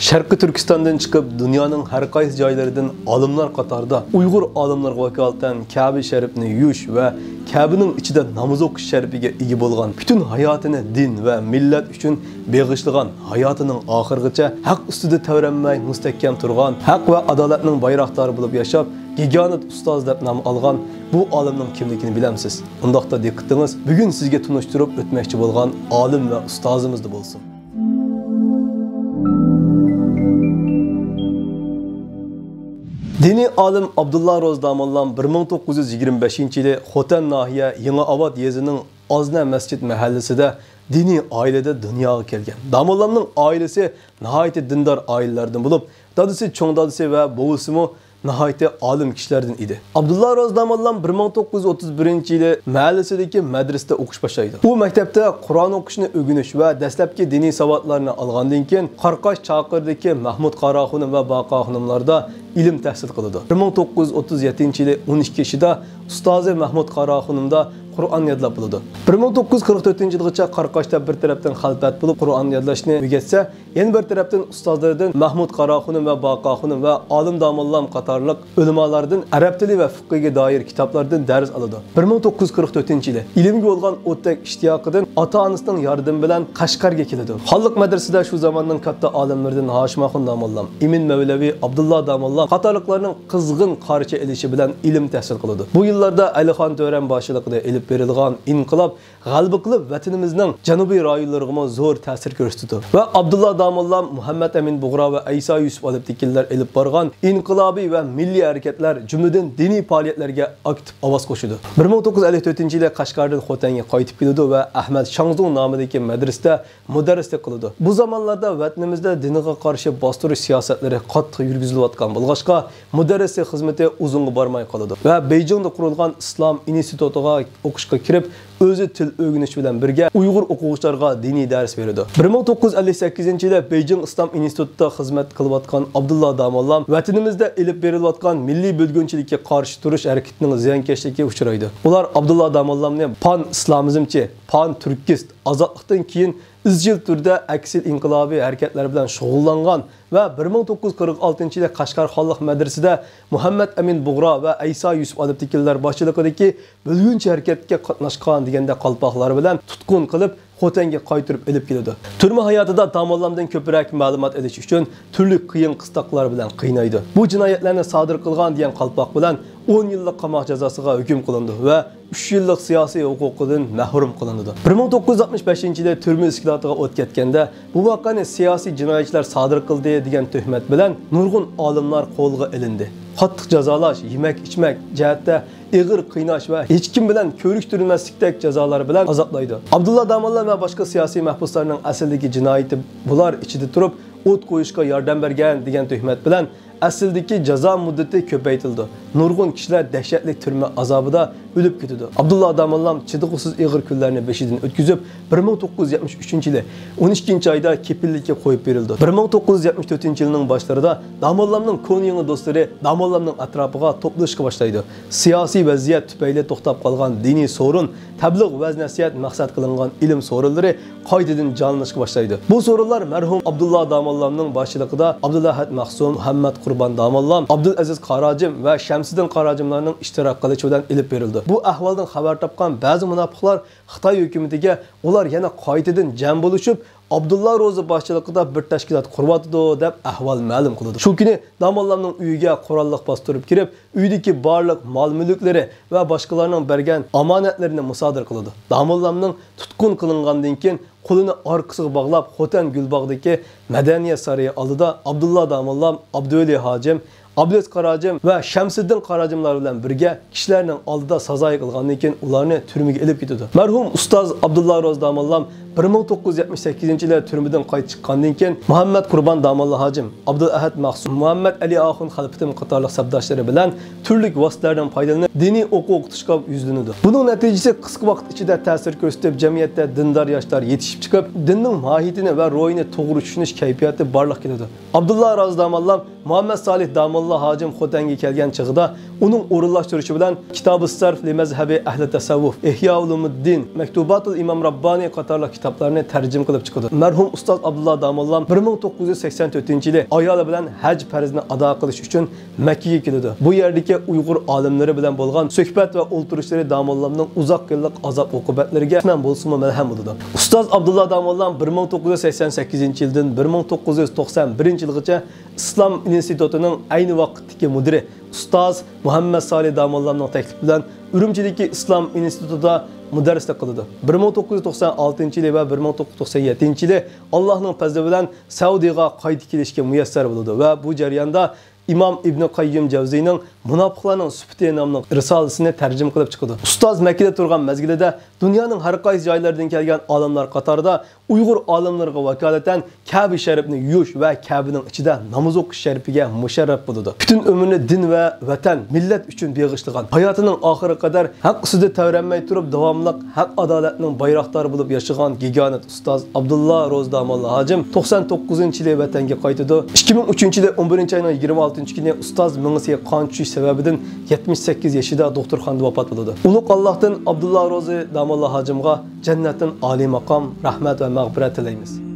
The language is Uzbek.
Sharqi Turkistondan chiqib, dunyoning har qaysi joylaridan olimlar qatorida Uyg'ur olimlarga vakolatan Ka'ba sharifni yuvish va Ka'baning ichida namoz o'qish sharifiga ega bo'lgan, butun hayotini din va millat uchun beg'ishlagan, hayotining oxirigacha haq ustida tavranmay mustahkam turgan, haq va adolatning bayroqdori bo'lib yashab, Giganit ustoz deb nom olgan bu olimning kimligini bilamsiz. Undaqda diqqatingiz bugun sizga tunishtirib o'tmoqchi bo'lgan olim va ustozimizda bo'lsin. Dini alim Abdullah Roz Damallam 1925-yili Xotan nahiya Yangiobod yezining Ozna masjid mahallasida diniy oilada dunyoga kelgan. Damallamning oilasi nihoyat dindor oilalardan bo'lib, dadasi, cho'ng dadasi va buvisi nihoyat olim kishilardan edi. Abdullah Roz Damallam 1931-yili mahallasidagi madrasada o'qish boshlaydi. U maktabda Qur'on o'qishni o'rganish va dastlabki diniy savodlarni olgandan keyin Qarqash Chaqir'dagi Mahmud Qaraxonim va Baqa xonimlarda ilm tahsil qildi. 1937-yili 12 yoshida ustozi Mahmud Qaraxonimda Qur'on yodlab bo'ldi. 1944-yilgacha Qarqashda bir tarafdan xalfat bo'lib Qur'on yodlashni o'rgatsa, yana bir tarafdan ustozlardan Mahmud Qaraxonim va Baqa xonim va olim Damallam qatorliq ulamolardan arab tili va fiqhiga doir kitoblardan dars oladi. 1944-yili ilmga bo'lgan o'tdak ishtiyoqidan ota-onasining yordami bilan Qashqarga keladi. Xalq madrasasida shu zamonning katta olimlaridan Hoshimxon Damallam, Imin Mavlavi, Abdullah Damallam qatorliqlarning qizg'in qarshi elishi bilan ilm tahsil qiladi. Bu yillarda Alixon To'ran boshchiligida ilib berilgan inqilob g'alaba qilib vatanimizning janubiy rayonlariga zo'r ta'sir ko'rsatdi va Abdullah Damallam, Muhammad Amin Bug'ra va Aysa Yusuf olibdikillar ilib borgan inqilobiy va milliy harakatlar jumladan diniy faoliyatlarga aktiv ovoz qo'shdi. 1954-yilda Qashqardan Xotanga qaytib keldi va Ahmad Shangzong nomidagi madrasada mudarrislik qildi. Bu zamonlarda vatanimizda dinga qarshi bostirish siyosatlari qattiq yurgizilayotgan bo'lg'achqa mudarrislik xizmati uzunga bormay qoldi va Beijingda qurilgan Islom institutiga o'qishga kirib, o'zi til o'rganish bilan birga Uyg'ur o'quvchilarga diniy dars berdi. 1958-yilda Beijing Islom institutida xizmat qilayotgan Abdullah Damallam vatanimizda ilib berilayotgan milliy bo'lgunchilikka qarshi turish harakatining ziyonkashligiga uchraydi. Ular Abdullah Damallamni pan-islomizmchi, pan-turkist, ozodlikdan keyin izchil turda aksil inqilobiy harakatlar bilan shug'ullangan va 1946-yilda Qashqar xalq madrasasida Muhammad Amin Bug'ra va Aysa Yusuf olibdikillar boshchiligidagi bo'lgunchi harakatga qatnashgan deganda qalpoqlar bilan tutqun qilib Xotanga qaytirib elib keldi. Turma hayotida Damallamdan ko'proq ma'lumot olish uchun turli qiyin qistoqlar bilan qiynaydi. Bu jinoyatlarni sodir qilgan degan qalpoq bilan 10 yillik qamoq jazosiga hukm qilindi va 3 yillik siyosiy huquqidan mahrum qilindi. 1965-yilda turma iskilatiga o'tkazganda bu voqeani siyosiy jinoyatchilar sodir qildi degan tuhmat bilan nurg'un olimlar qo'lga ilindi. Qattiq jazolash, yemak-ichmak jihatda ig'ir qiynash va hech kim bilan ko'rishtirilmaslikdek jazolar bilan azoblaydi. Abdullah Damallam va boshqa siyosiy mahbuslarning asldagi jinoyati bular ichida turib o't qo'yishga yordam bergan degan tuhmat bilan asldagi jazo muddati ko'paytirildi. Nurg'un kishilar dahshatli turma azobida o'lib ketdi. Abdullah Damallam chidiqsiz ig'ir kunlarni beshidan o'tkazib, 1973-yili 12-oyda kepillikka qo'yib berildi. 1974-yilning boshlarida Damallamning ko'ngli do'stlari Damallamning atrofiga to'plashga boshlaydi. Siyosiy vaziyat tufayli to'xtab qolgan diniy so'rin, tabliğ va nasihat maqsad qilingan ilm so'rinlari qaytadan jonlanishga boshlaydi. Bu so'rinlar marhum Abdullah Damallamning boshchiligida Abdulahat Mahsum, Muhammad Qurban Damallam, Abdulaziz Qarajim va Shamsiddin Qarajimlarning ishtirok qilishi bilan ilib berildi. Bu ahvoldan xabar topgan ba'zi munofiqlar Xitoy hukumatiga ular yana qaytadan jam bo'lishib, Abdullah Rozi boshchiligida bir tashkilot quryapti deb ahvol ma'lum qildi. Shu kuni Damallamning uyiga qurolliq bostirib kirib, uydagi barliq mol-mulklari va boshqalarning bergan omonatlarini musodir qildi. Damallamning tutqun qilingandan keyin qo'lini orqasiga bog'lab Xotan Gulbog'dagi Madaniyat saroyi oldida Abdullah Damallam, Abduvali Hojim, Abdulaziz Qarajim va Shamsiddin Qarajimlar bilan birga kishilarning oldida sazoy qilgandan keyin ularni turmaga olib ketdi. Marhum ustoz Abdullah Roz Damallam 1978-yilda turmadan qaytib chiqqandan keyin Muhammad Qurban Damallah Hojim, Abdulahad Mahsum, Muhammad Ali Axun Xalfatim qatorliq sabdoshlari bilan turli vositalardan foydalanib diniy o'qitishga yuzlanadi. Buning natijasi qisqa vaqt ichida ta'sir ko'rsatib, jamiyatda dindor yoshlar yetishib chiqib, dinning mohiyatini va ro'yini to'g'ri tushunish kayfiyati barliq keladi. Abdullah Roz Damallam, Muhammad Salih Damallah Hojim Xotanga kelgan chig'ida uning o'rinlashtirishi bilan Kitob-ı Sarf li mazhabi ahli tasavvuf, Ihya ulumuddin, Maktubatul Imam Rabbani qatorli kitoblarni tarjima qilib chiqdi. Marhum ustoz Abdullah Damollam 1984-yili ayoli bilan haj farzini ado qilish uchun Makkaga keldi. Bu yerdagi Uyg'ur olimlari bilan bo'lgan suhbat va o'ltirishlari Damollamning uzoq yillik azob uqubatlariga men bo'lsa malham bo'ldi. Ustoz Abdullah Damollam 1988-yildan 1991-yilgacha Islom institutining ayni vaqtdagi mudiri ustoz Muhammad Salih Damollamning taklifi bilan Urumchidagi Islom institutida mudarrislik qildi. 1996-yili va 1997-yili Allohning fazli bilan Saudiyaga qaytib kelishga muyassar bo'ldi va bu jarayonda İmam İbn Qayyim Javziyning Munofiqlarning sufati nomli risolasini tarjima qilib chiqdi. Ustoz Makkada turgan mezgilida dunyoning har qaysi joylaridan kelgan olimlar qatorida Uyg'ur olimlariga vakolatan Ka'ba sharifni yuvish va Ka'baning ichida namoz o'qish sharifiga musharraf bo'ldi. Butun umrini din va vatan, millat uchun beg'ishlagan, hayotining oxiriga qadar haq ustida tavranmay turib davomli haq adolatning bayroqdori bo'lib yashagan giganit ustoz Abdullah Ro'z Damolla hojim 99-yili vatanga qaytdi. 2003-yili 11-oyning 26-kuni ustoz mingisi qon tushish sababidan 78 yoshida doktorxonada vafot bo'ldi. Ulug' Allohdan Abdullah Ro'z Damolla hojimga jannatin oliy maqom, rahmat va mag'firat tilaymiz.